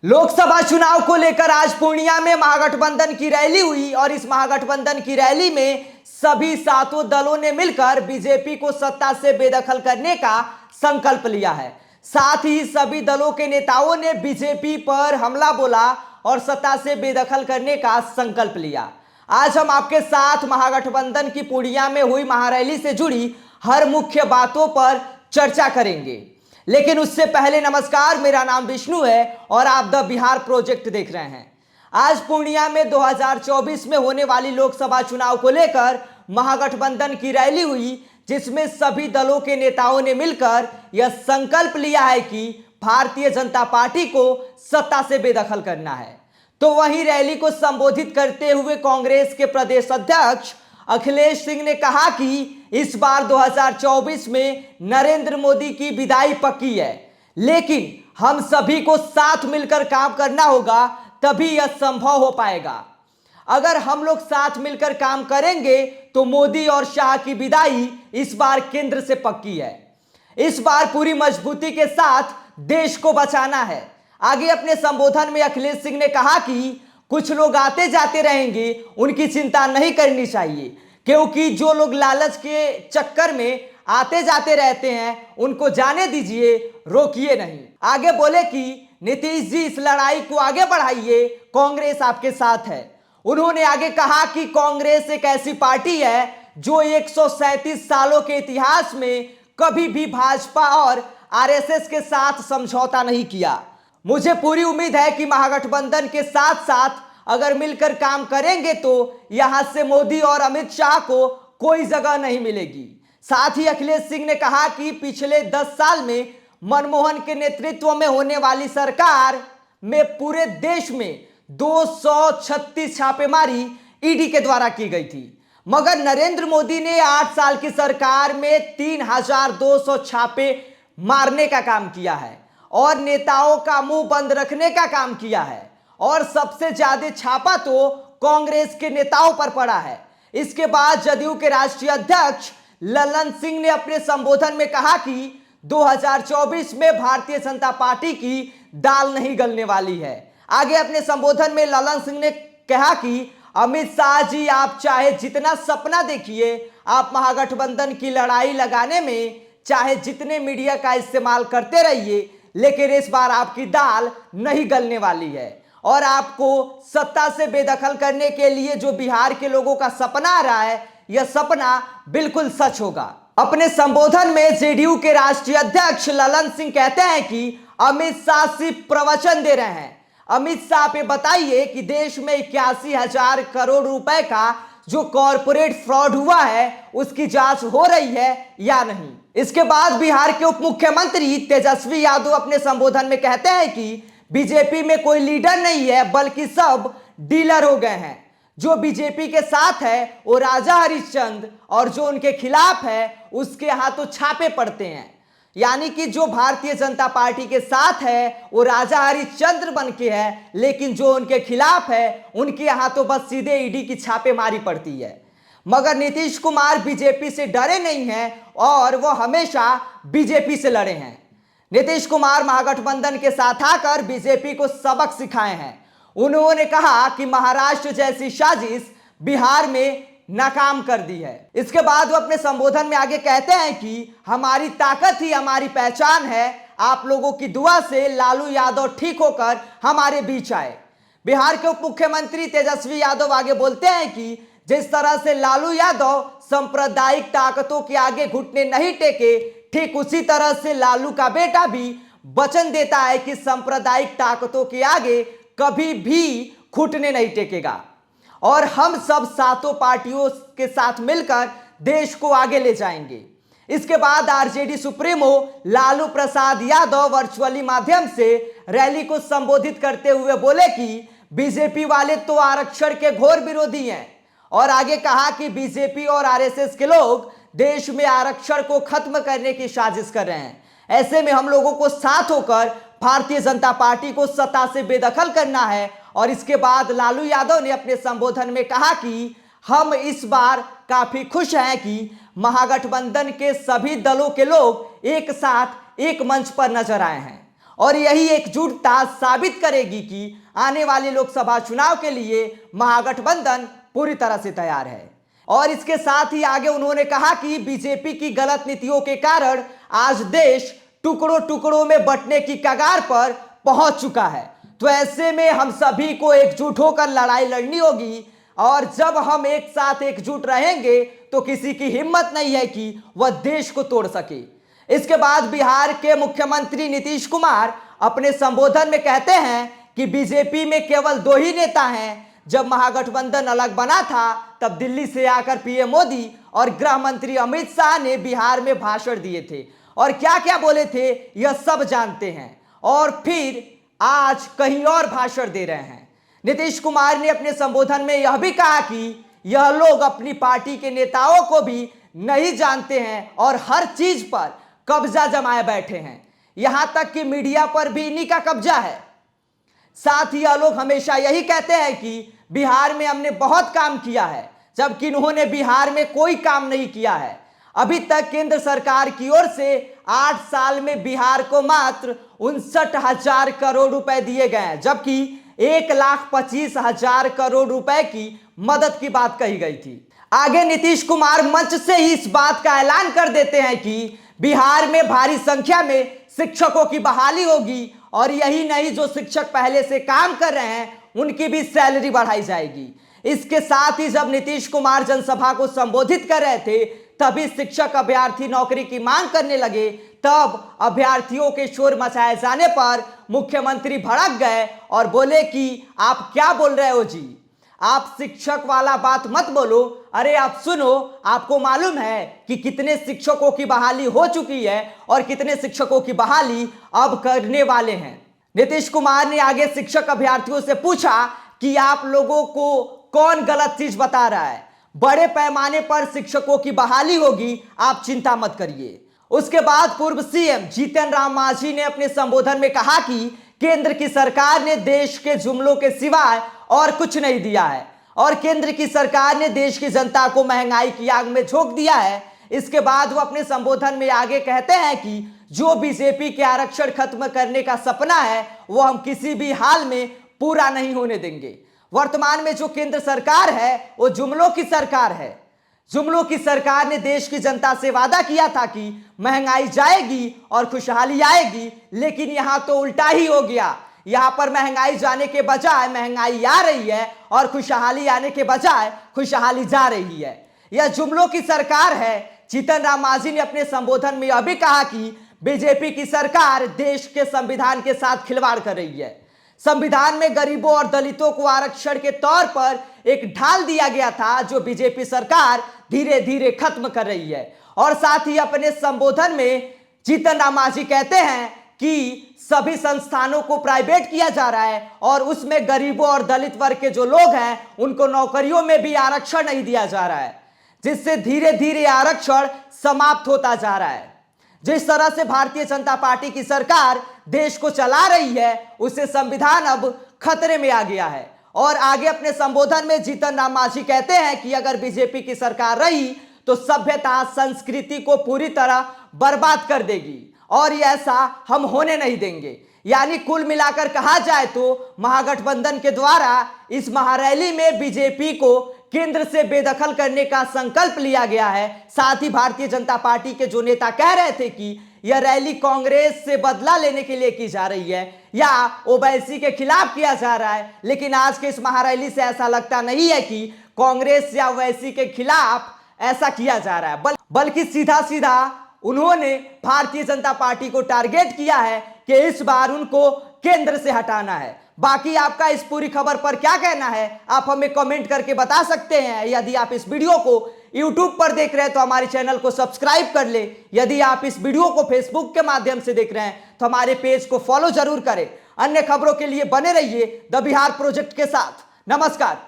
लोकसभा चुनाव को लेकर आज पूर्णिया में महागठबंधन की रैली हुई और इस महागठबंधन की रैली में सभी सातों दलों ने मिलकर बीजेपी को सत्ता से बेदखल करने का संकल्प लिया है। साथ ही सभी दलों के नेताओं ने बीजेपी पर हमला बोला और सत्ता से बेदखल करने का संकल्प लिया। आज हम आपके साथ महागठबंधन की पूर्णिया में हुई महारैली से जुड़ी हर मुख्य बातों पर चर्चा करेंगे। लेकिन उससे पहले नमस्कार, मेरा नाम विष्णु है और आप द बिहार प्रोजेक्ट देख रहे हैं। आज पूर्णिया में 2024 में होने वाली लोकसभा चुनाव को लेकर महागठबंधन की रैली हुई, जिसमें सभी दलों के नेताओं ने मिलकर यह संकल्प लिया है कि भारतीय जनता पार्टी को सत्ता से बेदखल करना है। तो वहीं रैली को संबोधित करते हुए कांग्रेस के प्रदेश अध्यक्ष अखिलेश सिंह ने कहा कि इस बार 2024 में नरेंद्र मोदी की विदाई पक्की है, लेकिन हम सभी को साथ मिलकर काम करना होगा, तभी यह संभव हो पाएगा। अगर हम लोग साथ मिलकर काम करेंगे तो मोदी और शाह की विदाई इस बार केंद्र से पक्की है। इस बार पूरी मजबूती के साथ देश को बचाना है। आगे अपने संबोधन में अखिलेश सिंह ने कहा कि कुछ लोग आते जाते रहेंगे, उनकी चिंता नहीं करनी चाहिए, क्योंकि जो लोग लालच के चक्कर में आते जाते रहते हैं उनको जाने दीजिए, रोकिए नहीं। आगे बोले कि नीतीश जी, इस लड़ाई को आगे बढ़ाइए, कांग्रेस आपके साथ है। उन्होंने आगे कहा कि कांग्रेस एक ऐसी पार्टी है जो 137 सालों के इतिहास में कभी भी भाजपा और आरएसएस के साथ समझौता नहीं किया। मुझे पूरी उम्मीद है कि महागठबंधन के साथ साथ अगर मिलकर काम करेंगे तो यहां से मोदी और अमित शाह को कोई जगह नहीं मिलेगी। साथ ही अखिलेश सिंह ने कहा कि पिछले 10 साल में मनमोहन के नेतृत्व में होने वाली सरकार में पूरे देश में 236 छापेमारी ईडी के द्वारा की गई थी, मगर नरेंद्र मोदी ने 8 साल की सरकार में 3200 छापे मारने का काम किया है और नेताओं का मुंह बंद रखने का काम किया है। और सबसे ज्यादा छापा तो कांग्रेस के नेताओं पर पड़ा है। इसके बाद जदयू के राष्ट्रीय अध्यक्ष ललन सिंह ने अपने संबोधन में कहा कि 2024 में भारतीय जनता पार्टी की दाल नहीं गलने वाली है। आगे अपने संबोधन में ललन सिंह ने कहा कि अमित शाह जी, आप चाहे जितना सपना देखिए, आप महागठबंधन की लड़ाई लगाने में चाहे जितने मीडिया का इस्तेमाल करते रहिए, लेकिन इस बार आपकी दाल नहीं गलने वाली है और आपको सत्ता से बेदखल करने के लिए जो बिहार के लोगों का सपना आ रहा है, यह सपना बिल्कुल सच होगा। अपने संबोधन में जेडीयू के राष्ट्रीय अध्यक्ष ललन सिंह कहते हैं कि अमित शाह सिर्फ प्रवचन दे रहे हैं। अमित शाह पे बताइए कि देश में 81,000 करोड़ रुपए का जो कॉरपोरेट फ्रॉड हुआ है, उसकी जांच हो रही है या नहीं। इसके बाद बिहार के उप मुख्यमंत्री तेजस्वी यादव अपने संबोधन में कहते हैं कि बीजेपी में कोई लीडर नहीं है, बल्कि सब डीलर हो गए हैं। जो बीजेपी के साथ है वो राजा हरिश्चंद्र और जो उनके खिलाफ है उसके यहां तो छापे पड़ते हैं। यानी कि जो भारतीय जनता पार्टी के साथ है वो राजा हरिश्चंद्र बन के है, लेकिन जो उनके खिलाफ है उनके यहां तो बस सीधे ईडी की छापेमारी पड़ती है। मगर नीतीश कुमार बीजेपी से डरे नहीं हैं और वो हमेशा बीजेपी से लड़े हैं। नीतीश कुमार महागठबंधन के साथ आकर बीजेपी को सबक सिखाए हैं। उन्होंने कहा कि महाराष्ट्र जैसी साजिश बिहार में नाकाम कर दी है। इसके बाद वो अपने संबोधन में आगे कहते हैं कि हमारी ताकत ही हमारी पहचान है। आप लोगों की दुआ से लालू यादव ठीक होकर हमारे बीच आए। बिहार के उप मुख्यमंत्री तेजस्वी यादव आगे बोलते हैं कि जिस तरह से लालू यादव सांप्रदायिक ताकतों के आगे घुटने नहीं टेके, ठीक उसी तरह से लालू का बेटा भी वचन देता है कि सांप्रदायिक ताकतों के आगे कभी भी घुटने नहीं टेकेगा और हम सब सातों पार्टियों के साथ मिलकर देश को आगे ले जाएंगे। इसके बाद RJD supremo Lalu Prasad Yadav virtually माध्यम से रैली को संबोधित करते हुए बोले कि बीजेपी वाले तो आरक्षण के घोर विरोधी हैं और आगे कहा कि बीजेपी और आरएसएस के लोग देश में आरक्षण को खत्म करने की साजिश कर रहे हैं। ऐसे में हम लोगों को साथ होकर भारतीय जनता पार्टी को सत्ता से बेदखल करना है। और इसके बाद लालू यादव ने अपने संबोधन में कहा कि हम इस बार काफी खुश हैं कि महागठबंधन के सभी दलों के लोग एक साथ एक मंच पर नजर आए हैं और यही एकजुटता साबित करेगी कि आने वाले लोकसभा चुनाव के लिए महागठबंधन पूरी तरह से तैयार है। और इसके साथ ही आगे उन्होंने कहा कि बीजेपी की गलत नीतियों के कारण आज देश टुकड़ों टुकड़ों में बंटने की कगार पर पहुंच चुका है। तो ऐसे में हम सभी को एकजुट होकर लड़ाई लड़नी होगी और जब हम एक साथ एकजुट रहेंगे तो किसी की हिम्मत नहीं है कि वह देश को तोड़ सके। इसके बाद बिहार के मुख्यमंत्री नीतीश कुमार अपने संबोधन में कहते हैं कि बीजेपी में केवल 2 ही नेता हैं। जब महागठबंधन अलग बना था तब दिल्ली से आकर पीएम मोदी और गृह मंत्री अमित शाह ने बिहार में भाषण दिए थे और क्या क्या बोले थे यह सब जानते हैं, और फिर आज कहीं और भाषण दे रहे हैं। नीतीश कुमार ने अपने संबोधन में यह भी कहा कि यह लोग अपनी पार्टी के नेताओं को भी नहीं जानते हैं और हर चीज पर कब्जा जमाए बैठे हैं, यहां तक कि मीडिया पर भी इन्हीं का कब्जा है। साथ ही यह लोग हमेशा यही कहते हैं कि बिहार में हमने बहुत काम किया है, जबकि इन्होंने बिहार में कोई काम नहीं किया है। अभी तक केंद्र सरकार की ओर से 8 साल में बिहार को मात्र 59,000 करोड़ रुपए दिए गए हैं, जबकि 1,25,000 करोड़ रुपए की मदद की बात कही गई थी। आगे नीतीश कुमार मंच से ही इस बात का ऐलान कर देते हैं कि बिहार में भारी संख्या में शिक्षकों की बहाली होगी और यही नहीं, जो शिक्षक पहले से काम कर रहे हैं उनकी भी सैलरी बढ़ाई जाएगी। इसके साथ ही जब नीतीश कुमार जनसभा को संबोधित कर रहे थे तभी शिक्षक अभ्यर्थी नौकरी की मांग करने लगे। तब अभ्यर्थियों के शोर मचाए जाने पर मुख्यमंत्री भड़क गए और बोले कि आप क्या बोल रहे हो जी, आप शिक्षक वाला बात मत बोलो। अरे आप सुनो, आपको मालूम है कि कितने शिक्षकों की बहाली हो चुकी है और कितने शिक्षकों की बहाली अब करने वाले हैं। नीतीश कुमार ने आगे शिक्षक अभ्यर्थियों से पूछा कि आप लोगों को कौन गलत चीज बता रहा है, बड़े पैमाने पर शिक्षकों की बहाली होगी, आप चिंता मत करिए। उसके बाद पूर्व सीएम जीतन राम मांझी ने अपने संबोधन में कहा कि केंद्र की सरकार ने देश के जुमलों के सिवाय और कुछ नहीं दिया है और केंद्र की सरकार ने देश की जनता को महंगाई की आग में झोंक दिया है। इसके बाद वो अपने संबोधन में आगे कहते हैं कि जो बीजेपी के आरक्षण खत्म करने का सपना है वो हम किसी भी हाल में पूरा नहीं होने देंगे। वर्तमान में जो केंद्र सरकार है वो जुमलों की सरकार है। जुमलों की सरकार ने देश की जनता से वादा किया था कि महंगाई जाएगी और खुशहाली आएगी, लेकिन यहां तो उल्टा ही हो गया। यहां पर महंगाई जाने के बजाय महंगाई आ रही है और खुशहाली आने के बजाय खुशहाली जा रही है। यह जुमलों की सरकार है। जीतन राम मांझी ने अपने संबोधन में यह भी कहा कि बीजेपी की सरकार देश के संविधान के साथ खिलवाड़ कर रही है। संविधान में गरीबों और दलितों को आरक्षण के तौर पर एक ढाल दिया गया था जो बीजेपी सरकार धीरे धीरे खत्म कर रही है। और साथ ही अपने संबोधन में जीतन राम मांझी कहते हैं कि सभी संस्थानों को प्राइवेट किया जा रहा है और उसमें गरीबों और दलित वर्ग के जो लोग हैं उनको नौकरियों में भी आरक्षण नहीं दिया जा रहा है, जिससे धीरे धीरे आरक्षण समाप्त होता जा रहा है। जिस तरह से भारतीय जनता पार्टी की सरकार देश को चला रही है उससे संविधान अब खतरे में आ गया है। और आगे अपने संबोधन में जीतन राम मांझी कहते हैं कि अगर बीजेपी की सरकार रही तो सभ्यता संस्कृति को पूरी तरह बर्बाद कर देगी और ऐसा हम होने नहीं देंगे। यानी कुल मिलाकर कहा जाए तो महागठबंधन के द्वारा इस महारैली में बीजेपी को केंद्र से बेदखल करने का संकल्प लिया गया है। साथ ही भारतीय जनता पार्टी के जो नेता कह रहे थे कि यह रैली कांग्रेस से बदला लेने के लिए की जा रही है या ओवैसी के खिलाफ किया जा रहा है, लेकिन आज के इस महारैली से ऐसा लगता नहीं है कि कांग्रेस या ओवैसी के खिलाफ ऐसा किया जा रहा है, बल्कि सीधा सीधा उन्होंने भारतीय जनता पार्टी को टारगेट किया है कि इस बार उनको केंद्र से हटाना है। बाकी आपका इस पूरी खबर पर क्या कहना है आप हमें कमेंट करके बता सकते हैं। यदि आप इस वीडियो को YouTube पर देख रहे हैं तो हमारे चैनल को सब्सक्राइब कर ले। यदि आप इस वीडियो को Facebook के माध्यम से देख रहे हैं तो हमारे पेज को फॉलो जरूर करें। अन्य खबरों के लिए बने रहिए द बिहार प्रोजेक्ट के साथ। नमस्कार।